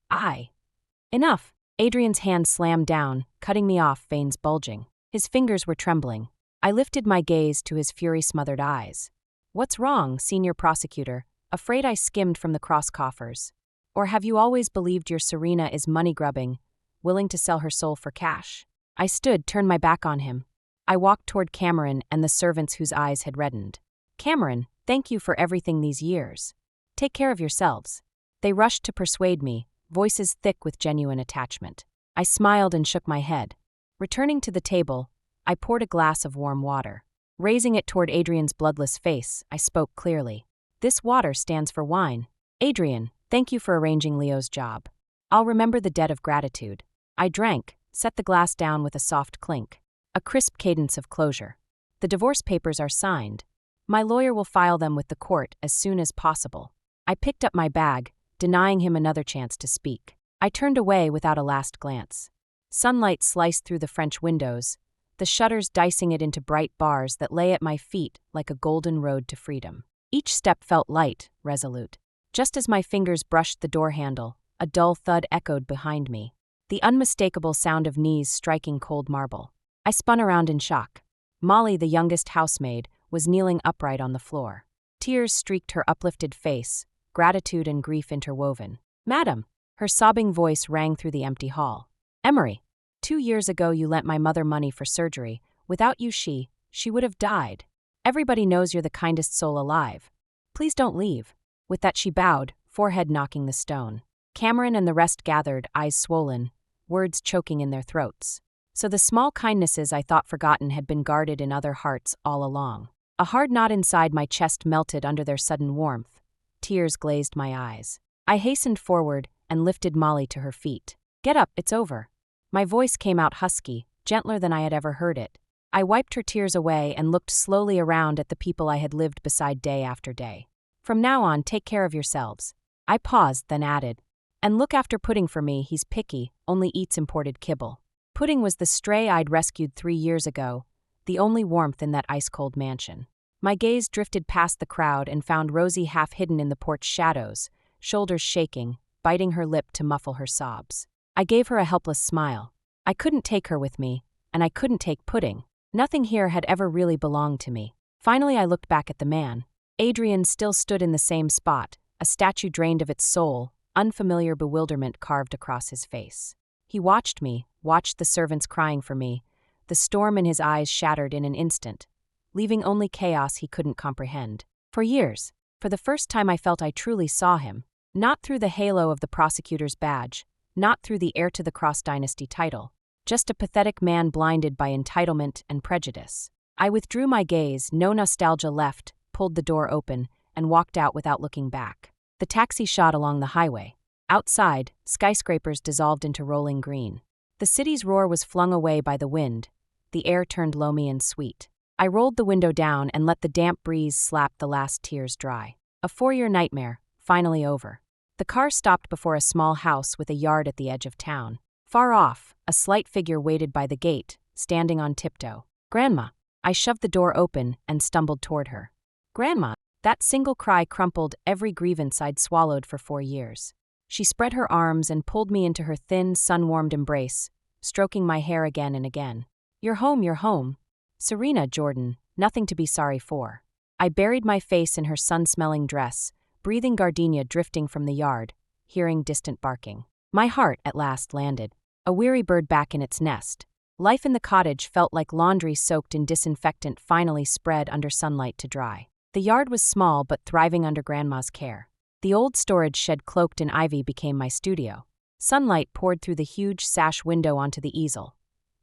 Enough. Adrian's hand slammed down, cutting me off, veins bulging. His fingers were trembling. I lifted my gaze to his fury-smothered eyes. What's wrong, senior prosecutor? Afraid I skimmed from the cross coffers? Or have you always believed your Serena is money-grubbing, willing to sell her soul for cash? I stood, turned my back on him. I walked toward Cameron and the servants whose eyes had reddened. Cameron, thank you for everything these years. Take care of yourselves. They rushed to persuade me, voices thick with genuine attachment. I smiled and shook my head. Returning to the table, I poured a glass of warm water. Raising it toward Adrian's bloodless face, I spoke clearly. This water stands for wine. Adrian, thank you for arranging Leo's job. I'll remember the debt of gratitude. I drank, set the glass down with a soft clink. A crisp cadence of closure. The divorce papers are signed. My lawyer will file them with the court as soon as possible. I picked up my bag, denying him another chance to speak. I turned away without a last glance. Sunlight sliced through the French windows, the shutters dicing it into bright bars that lay at my feet like a golden road to freedom. Each step felt light, resolute. Just as my fingers brushed the door handle, a dull thud echoed behind me, the unmistakable sound of knees striking cold marble. I spun around in shock. Molly, the youngest housemaid, was kneeling upright on the floor. Tears streaked her uplifted face, gratitude and grief interwoven. "Madam," her sobbing voice rang through the empty hall. "Emery, 2 years ago you lent my mother money for surgery. Without you she would have died. Everybody knows you're the kindest soul alive. Please don't leave." With that she bowed, forehead knocking the stone. Cameron and the rest gathered, eyes swollen, words choking in their throats. So the small kindnesses I thought forgotten had been guarded in other hearts all along. A hard knot inside my chest melted under their sudden warmth. Tears glazed my eyes. I hastened forward and lifted Molly to her feet. "Get up, it's over." My voice came out husky, gentler than I had ever heard it. I wiped her tears away and looked slowly around at the people I had lived beside day after day. "From now on, take care of yourselves." I paused, then added, "And look after Pudding for me, he's picky, only eats imported kibble." Pudding was the stray I'd rescued 3 years ago, the only warmth in that ice-cold mansion. My gaze drifted past the crowd and found Rosie half hidden in the porch shadows, shoulders shaking, biting her lip to muffle her sobs. I gave her a helpless smile. I couldn't take her with me, and I couldn't take Pudding. Nothing here had ever really belonged to me. Finally I looked back at the man. Adrian still stood in the same spot, a statue drained of its soul, unfamiliar bewilderment carved across his face. He watched me, watched the servants crying for me, the storm in his eyes shattered in an instant, leaving only chaos he couldn't comprehend. For years, for the first time I felt I truly saw him, not through the halo of the prosecutor's badge, not through the heir to the Cross Dynasty title, just a pathetic man blinded by entitlement and prejudice. I withdrew my gaze, no nostalgia left, pulled the door open, and walked out without looking back. The taxi shot along the highway. Outside, skyscrapers dissolved into rolling green. The city's roar was flung away by the wind. The air turned loamy and sweet. I rolled the window down and let the damp breeze slap the last tears dry. A 4-year nightmare, finally over. The car stopped before a small house with a yard at the edge of town. Far off, a slight figure waited by the gate, standing on tiptoe. "Grandma." I shoved the door open and stumbled toward her. "Grandma." That single cry crumpled every grievance I'd swallowed for 4 years. She spread her arms and pulled me into her thin, sun-warmed embrace, stroking my hair again and again. You're home. Serena, Jordan, nothing to be sorry for." I buried my face in her sun-smelling dress, breathing gardenia drifting from the yard, hearing distant barking. My heart at last landed. A weary bird back in its nest. Life in the cottage felt like laundry soaked in disinfectant finally spread under sunlight to dry. The yard was small but thriving under Grandma's care. The old storage shed cloaked in ivy became my studio. Sunlight poured through the huge sash window onto the easel.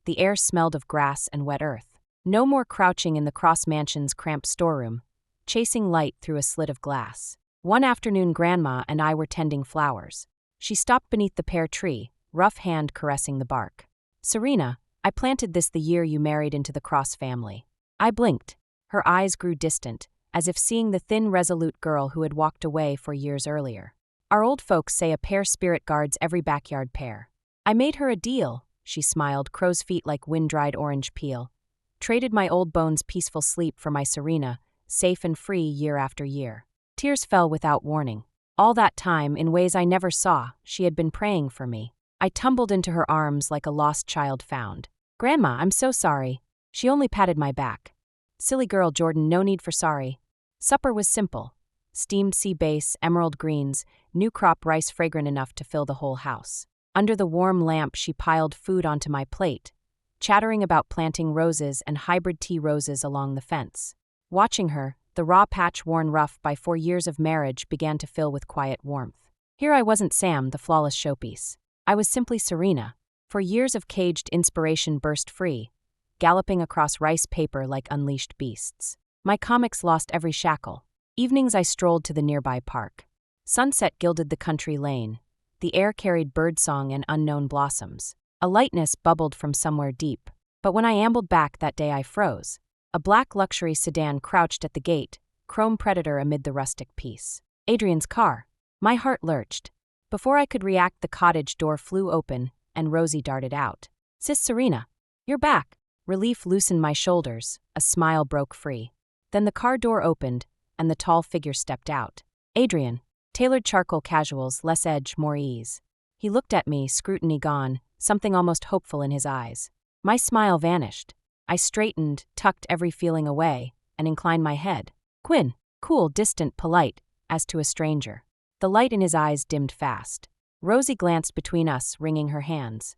The air smelled of grass and wet earth. No more crouching in the Cross Mansion's cramped storeroom, chasing light through a slit of glass. One afternoon Grandma and I were tending flowers. She stopped beneath the pear tree, rough hand caressing the bark. "Serena, I planted this the year you married into the Cross family." I blinked. Her eyes grew distant, as if seeing the thin, resolute girl who had walked away 4 years earlier. "Our old folks say a pear spirit guards every backyard pear." "I made her a deal," she smiled, crow's feet like wind-dried orange peel. "Traded my old bones' peaceful sleep for my Serena, safe and free year after year." Tears fell without warning. All that time, in ways I never saw, she had been praying for me. I tumbled into her arms like a lost child found. "Grandma, I'm so sorry." She only patted my back. "Silly girl, Jordan, no need for sorry." Supper was simple. Steamed sea bass, emerald greens, new crop rice fragrant enough to fill the whole house. Under the warm lamp she piled food onto my plate, chattering about planting roses and hybrid tea roses along the fence. Watching her, the raw patch worn rough by 4 years of marriage began to fill with quiet warmth. Here I wasn't Sam, the flawless showpiece. I was simply Serena. 4 years of caged inspiration burst free, galloping across rice paper like unleashed beasts. My comics lost every shackle. Evenings I strolled to the nearby park. Sunset gilded the country lane. The air carried birdsong and unknown blossoms. A lightness bubbled from somewhere deep. But when I ambled back that day I froze. A black luxury sedan crouched at the gate, chrome predator amid the rustic peace. Adrian's car. My heart lurched. Before I could react, the cottage door flew open, and Rosie darted out. "Sis Serena, you're back." Relief loosened my shoulders, a smile broke free. Then the car door opened, and the tall figure stepped out. Adrian. Tailored charcoal casuals, less edge, more ease. He looked at me, scrutiny gone, something almost hopeful in his eyes. My smile vanished. I straightened, tucked every feeling away, and inclined my head. Quinn. Cool, distant, polite, as to a stranger. The light in his eyes dimmed fast. Rosie glanced between us, wringing her hands.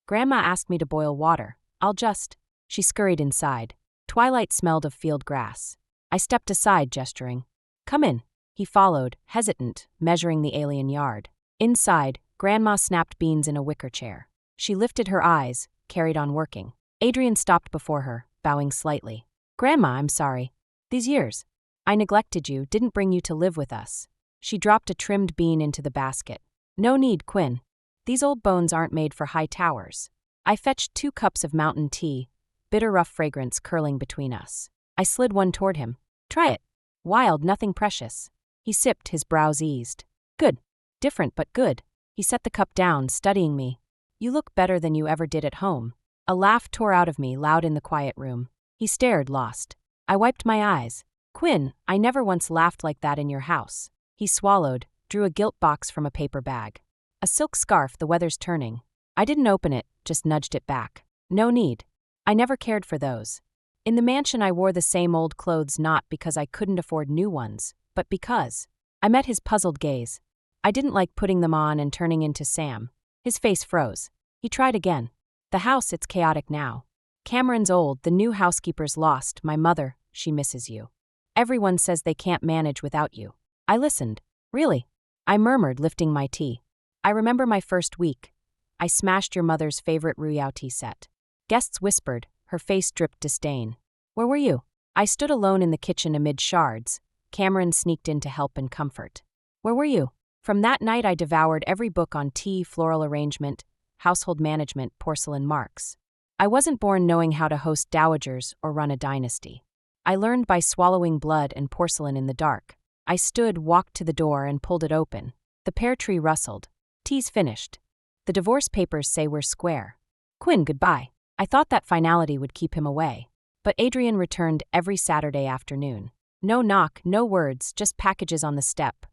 Grandma asked me to boil water. I'll just. She scurried inside. Twilight smelled of field grass. I stepped aside, gesturing. Come in. He followed, hesitant, measuring the alien yard. Inside, Grandma snapped beans in a wicker chair. She lifted her eyes, carried on working. Adrian stopped before her, bowing slightly. Grandma, I'm sorry. These years. I neglected you, didn't bring you to live with us. She dropped a trimmed bean into the basket. No need, Quinn. These old bones aren't made for high towers. I fetched 2 cups of mountain tea, bitter rough fragrance curling between us. I slid one toward him. Try it. Wild, nothing precious. He sipped, his brows eased. Good. Different but good. He set the cup down, studying me. You look better than you ever did at home. A laugh tore out of me, loud in the quiet room. He stared, lost. I wiped my eyes. Quinn, I never once laughed like that in your house. He swallowed, drew a gilt box from a paper bag. A silk scarf, the weather's turning. I didn't open it, just nudged it back. No need. I never cared for those. In the mansion I wore the same old clothes not because I couldn't afford new ones, but because. I met his puzzled gaze. I didn't like putting them on and turning into Sam. His face froze. He tried again. The house, it's chaotic now. Cameron's old, the new housekeeper's lost, my mother, she misses you. Everyone says they can't manage without you. I listened. Really? I murmured, lifting my tea. I remember my first week. I smashed your mother's favorite Royale tea set. Guests whispered, her face dripped disdain. Where were you? I stood alone in the kitchen amid shards. Cameron sneaked in to help and comfort. Where were you? From that night I devoured every book on tea, floral arrangement, household management, porcelain marks. I wasn't born knowing how to host dowagers or run a dynasty. I learned by swallowing blood and porcelain in the dark. I stood, walked to the door, and pulled it open. The pear tree rustled. Tea's finished. The divorce papers say we're square. Quinn, goodbye. I thought that finality would keep him away. But Adrian returned every Saturday afternoon. No knock, no words, just packages on the step.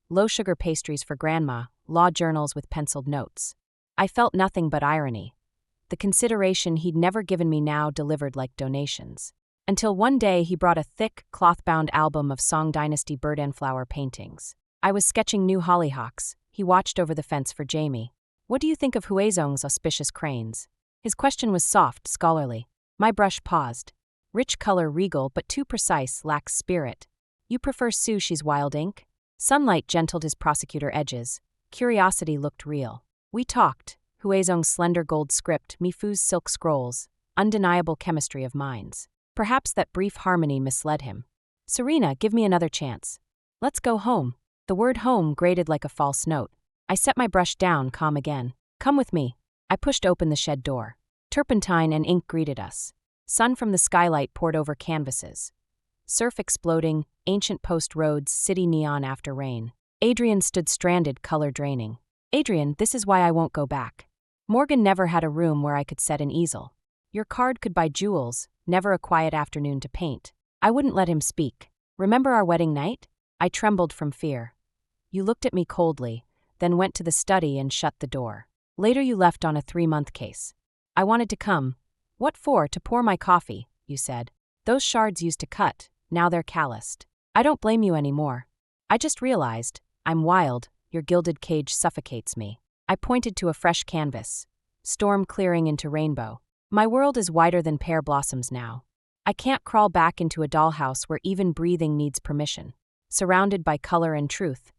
Low-sugar pastries for Grandma, law journals with penciled notes. I felt nothing but irony. The consideration he'd never given me now delivered like donations. Until one day he brought a thick, cloth-bound album of Song Dynasty bird and flower paintings. I was sketching new hollyhocks. He watched over the fence for Jamie. What do you think of Huizong's auspicious cranes? His question was soft, scholarly. My brush paused. Rich color, regal, but too precise, lacks spirit. You prefer Sushi's wild ink? Sunlight gentled his prosecutor edges. Curiosity looked real. We talked. Huizong's slender gold script, Mifu's silk scrolls, undeniable chemistry of minds. Perhaps that brief harmony misled him. Serena, give me another chance. Let's go home. The word home grated like a false note. I set my brush down, calm again. Come with me. I pushed open the shed door. Turpentine and ink greeted us. Sun from the skylight poured over canvases. Surf exploding, ancient post roads, city neon after rain. Adrian stood stranded, color draining. Adrian, this is why I won't go back. Morgan never had a room where I could set an easel. Your card could buy jewels, never a quiet afternoon to paint. I wouldn't let him speak. Remember our wedding night? I trembled from fear. You looked at me coldly, then went to the study and shut the door. Later you left on a 3-month case. I wanted to come. What for? To pour my coffee, you said. Those shards used to cut, now they're calloused. I don't blame you anymore. I just realized, I'm wild, your gilded cage suffocates me. I pointed to a fresh canvas. Storm clearing into rainbow. My world is wider than pear blossoms now. I can't crawl back into a dollhouse where even breathing needs permission. Surrounded by color and truth,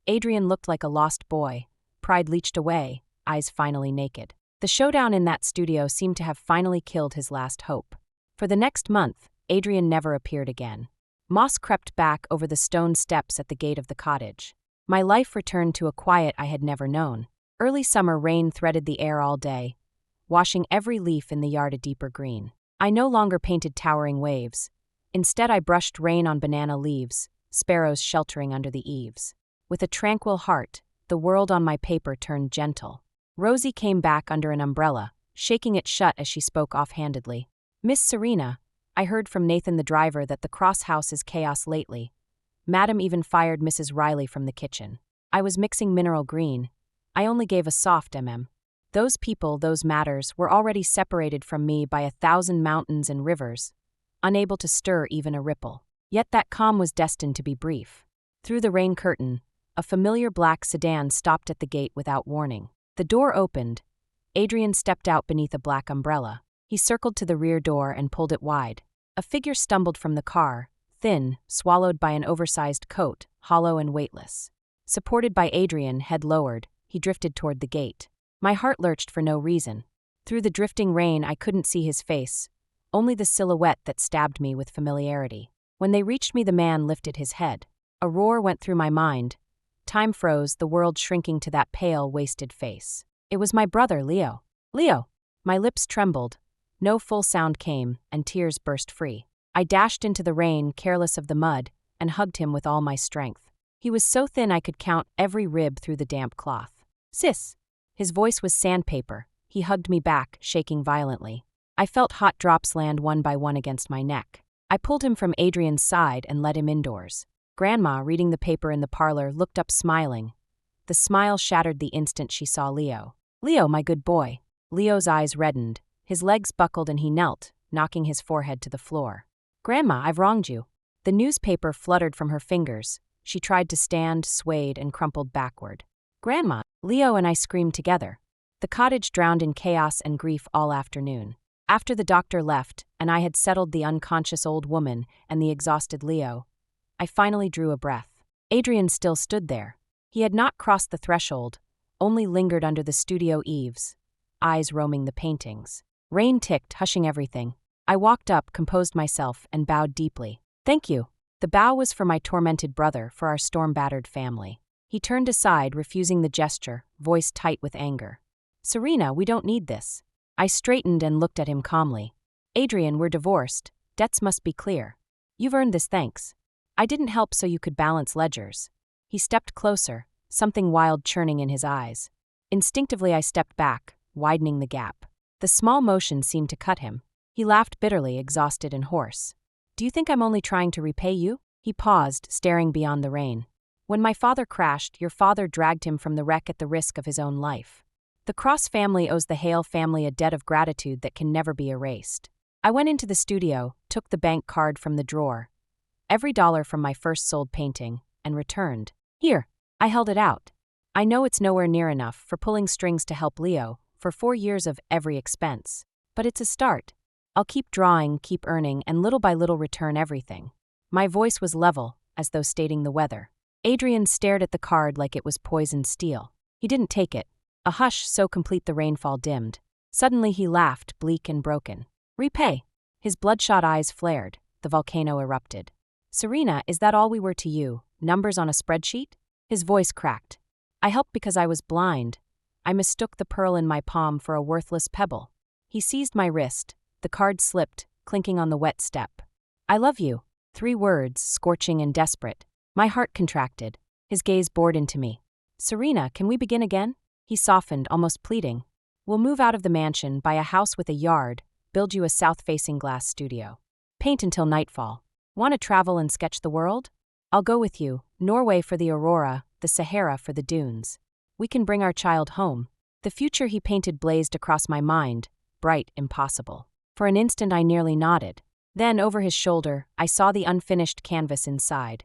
Adrian looked like a lost boy, pride leached away, eyes finally naked. The showdown in that studio seemed to have finally killed his last hope. For the next month, Adrian never appeared again. Moss crept back over the stone steps at the gate of the cottage. My life returned to a quiet I had never known. Early summer rain threaded the air all day, washing every leaf in the yard a deeper green. I no longer painted towering waves. Instead, I brushed rain on banana leaves, sparrows sheltering under the eaves. With a tranquil heart, the world on my paper turned gentle. Rosie came back under an umbrella, shaking it shut as she spoke offhandedly. Miss Serena, I heard from Nathan the driver that the Cross House is chaos lately. Madam even fired Mrs. Riley from the kitchen. I was mixing mineral green. I only gave a soft mm. Those people, those matters, were already separated from me by 1,000 mountains and rivers, unable to stir even a ripple. Yet that calm was destined to be brief. Through the rain curtain, a familiar black sedan stopped at the gate without warning. The door opened. Adrian stepped out beneath a black umbrella. He circled to the rear door and pulled it wide. A figure stumbled from the car, thin, swallowed by an oversized coat, hollow and weightless. Supported by Adrian, head lowered, he drifted toward the gate. My heart lurched for no reason. Through the drifting rain, I couldn't see his face, only the silhouette that stabbed me with familiarity. When they reached me, the man lifted his head. A roar went through my mind. Time froze, the world shrinking to that pale, wasted face. It was my brother, Leo. Leo! My lips trembled. No full sound came, and tears burst free. I dashed into the rain, careless of the mud, and hugged him with all my strength. He was so thin I could count every rib through the damp cloth. Sis! His voice was sandpaper. He hugged me back, shaking violently. I felt hot drops land one by one against my neck. I pulled him from Adrian's side and led him indoors. Grandma, reading the paper in the parlor, looked up smiling. The smile shattered the instant she saw Leo. Leo, my good boy. Leo's eyes reddened. His legs buckled and he knelt, knocking his forehead to the floor. Grandma, I've wronged you. The newspaper fluttered from her fingers. She tried to stand, swayed, and crumpled backward. Grandma! Leo and I screamed together. The cottage drowned in chaos and grief all afternoon. After the doctor left, and I had settled the unconscious old woman and the exhausted Leo, I finally drew a breath. Adrian still stood there. He had not crossed the threshold, only lingered under the studio eaves, eyes roaming the paintings. Rain ticked, hushing everything. I walked up, composed myself, and bowed deeply. Thank you. The bow was for my tormented brother, for our storm-battered family. He turned aside, refusing the gesture, voice tight with anger. Serena, we don't need this. I straightened and looked at him calmly. Adrian, we're divorced. Debts must be clear. You've earned this thanks. I didn't help so you could balance ledgers. He stepped closer, something wild churning in his eyes. Instinctively I stepped back, widening the gap. The small motion seemed to cut him. He laughed bitterly, exhausted and hoarse. Do you think I'm only trying to repay you? He paused, staring beyond the rain. When my father crashed, your father dragged him from the wreck at the risk of his own life. The Cross family owes the Hale family a debt of gratitude that can never be erased. I went into the studio, took the bank card from the drawer, every dollar from my first sold painting, and returned. Here. I held it out. I know it's nowhere near enough for pulling strings to help Leo, for 4 years of every expense. But it's a start. I'll keep drawing, keep earning, and little by little return everything. My voice was level, as though stating the weather. Adrian stared at the card like it was poisoned steel. He didn't take it. A hush so complete the rainfall dimmed. Suddenly he laughed, bleak and broken. Repay. His bloodshot eyes flared. The volcano erupted. Serena, is that all we were to you? Numbers on a spreadsheet? His voice cracked. I helped because I was blind. I mistook the pearl in my palm for a worthless pebble. He seized my wrist. The card slipped, clinking on the wet step. I love you. 3 words, scorching and desperate. My heart contracted. His gaze bored into me. Serena, can we begin again? He softened, almost pleading. We'll move out of the mansion, buy a house with a yard, build you a south-facing glass studio. Paint until nightfall. Want to travel and sketch the world? I'll go with you. Norway for the aurora, the Sahara for the dunes. We can bring our child home. The future he painted blazed across my mind, bright, impossible. For an instant I nearly nodded. Then, over his shoulder, I saw the unfinished canvas inside.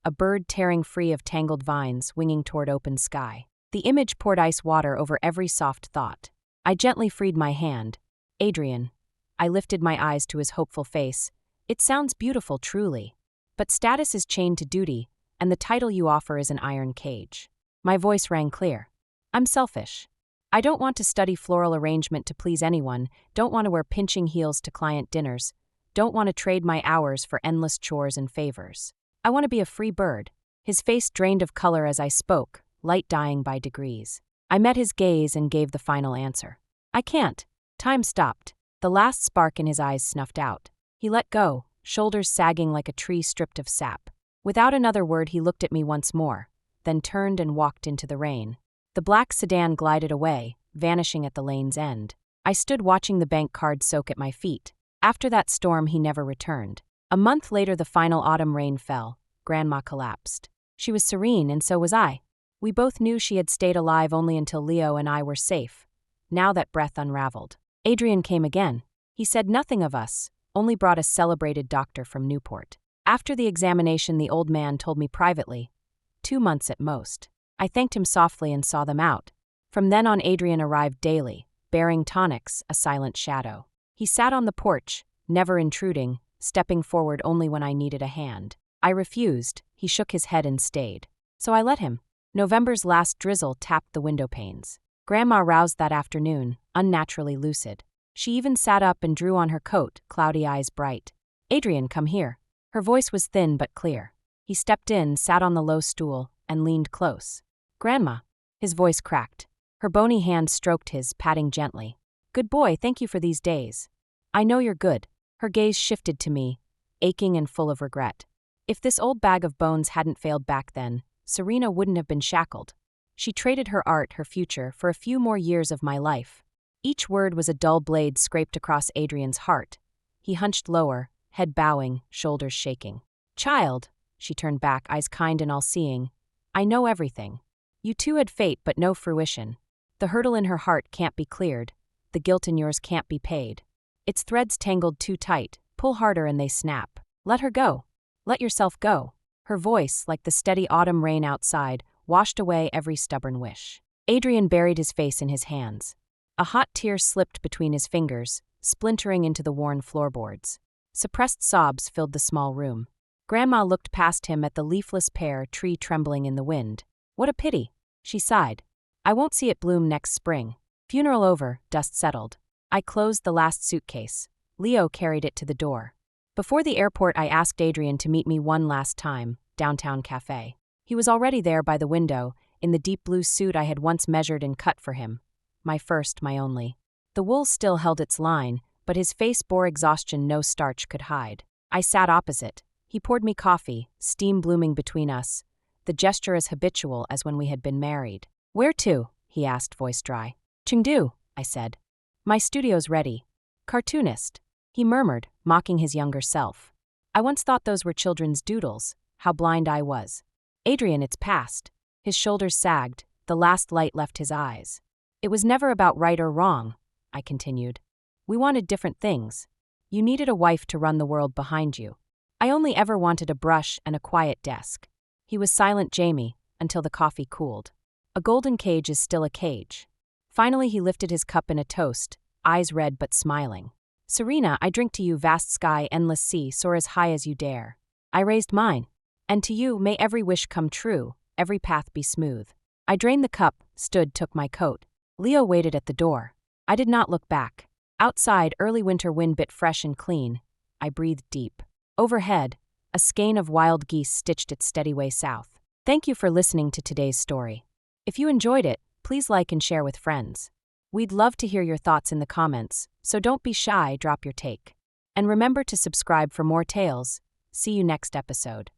A bird tearing free of tangled vines, winging toward open sky. The image poured ice water over every soft thought. I gently freed my hand. Adrian. I lifted my eyes to his hopeful face. It sounds beautiful, truly. But status is chained to duty, and the title you offer is an iron cage. My voice rang clear. I'm selfish. I don't want to study floral arrangement to please anyone, don't want to wear pinching heels to client dinners, don't want to trade my hours for endless chores and favors. I want to be a free bird. His face drained of color as I spoke, light dying by degrees. I met his gaze and gave the final answer. I can't. Time stopped. The last spark in his eyes snuffed out. He let go, shoulders sagging like a tree stripped of sap. Without another word he looked at me once more, then turned and walked into the rain. The black sedan glided away, vanishing at the lane's end. I stood watching the bank card soak at my feet. After that storm, he never returned. A month later, the final autumn rain fell. Grandma collapsed. She was serene, and so was I. We both knew she had stayed alive only until Leo and I were safe. Now that breath unraveled. Adrian came again. He said nothing of us, only brought a celebrated doctor from Newport. After the examination, the old man told me privately, 2 months at most. I thanked him softly and saw them out. From then on, Adrian arrived daily, bearing tonics, a silent shadow. He sat on the porch, never intruding, stepping forward only when I needed a hand. I refused. He shook his head and stayed. So I let him. November's last drizzle tapped the window panes. Grandma roused that afternoon, unnaturally lucid. She even sat up and drew on her coat, cloudy eyes bright. "Adrian, come here." Her voice was thin but clear. He stepped in, sat on the low stool, and leaned close. "Grandma." His voice cracked. Her bony hand stroked his, patting gently. "Good boy, thank you for these days. I know you're good." Her gaze shifted to me, aching and full of regret. If this old bag of bones hadn't failed back then, Serena wouldn't have been shackled. She traded her art, her future, for a few more years of my life. Each word was a dull blade scraped across Adrian's heart. He hunched lower, head bowing, shoulders shaking. "Child," she turned back, eyes kind and all-seeing, "I know everything. You two had fate but no fruition. The hurdle in her heart can't be cleared. The guilt in yours can't be paid. Its threads tangled too tight. Pull harder and they snap. Let her go. Let yourself go." Her voice, like the steady autumn rain outside, washed away every stubborn wish. Adrian buried his face in his hands. A hot tear slipped between his fingers, splintering into the worn floorboards. Suppressed sobs filled the small room. Grandma looked past him at the leafless pear tree trembling in the wind. "What a pity," she sighed. "I won't see it bloom next spring." Funeral over, dust settled. I closed the last suitcase. Leo carried it to the door. Before the airport, I asked Adrian to meet me one last time, downtown cafe. He was already there by the window, in the deep blue suit I had once measured and cut for him. My first, my only. The wool still held its line, but his face bore exhaustion no starch could hide. I sat opposite. He poured me coffee, steam blooming between us, the gesture as habitual as when we had been married. "Where to?" he asked, voice dry. "Chengdu," I said. "My studio's ready." "Cartoonist," he murmured, mocking his younger self. I once thought those were children's doodles. How blind I was. "Adrian, it's past." His shoulders sagged, the last light left his eyes. "It was never about right or wrong," I continued. "We wanted different things. You needed a wife to run the world behind you. I only ever wanted a brush and a quiet desk." He was silent, Jamie, until the coffee cooled. A golden cage is still a cage. Finally, he lifted his cup in a toast, eyes red but smiling. "Serena, I drink to you, vast sky, endless sea, soar as high as you dare." I raised mine. "And to you, may every wish come true, every path be smooth." I drained the cup, stood, took my coat. Leo waited at the door. I did not look back. Outside, early winter wind bit fresh and clean. I breathed deep. Overhead, a skein of wild geese stitched its steady way south. Thank you for listening to today's story. If you enjoyed it, please like and share with friends. We'd love to hear your thoughts in the comments, so don't be shy, drop your take. And remember to subscribe for more tales. See you next episode.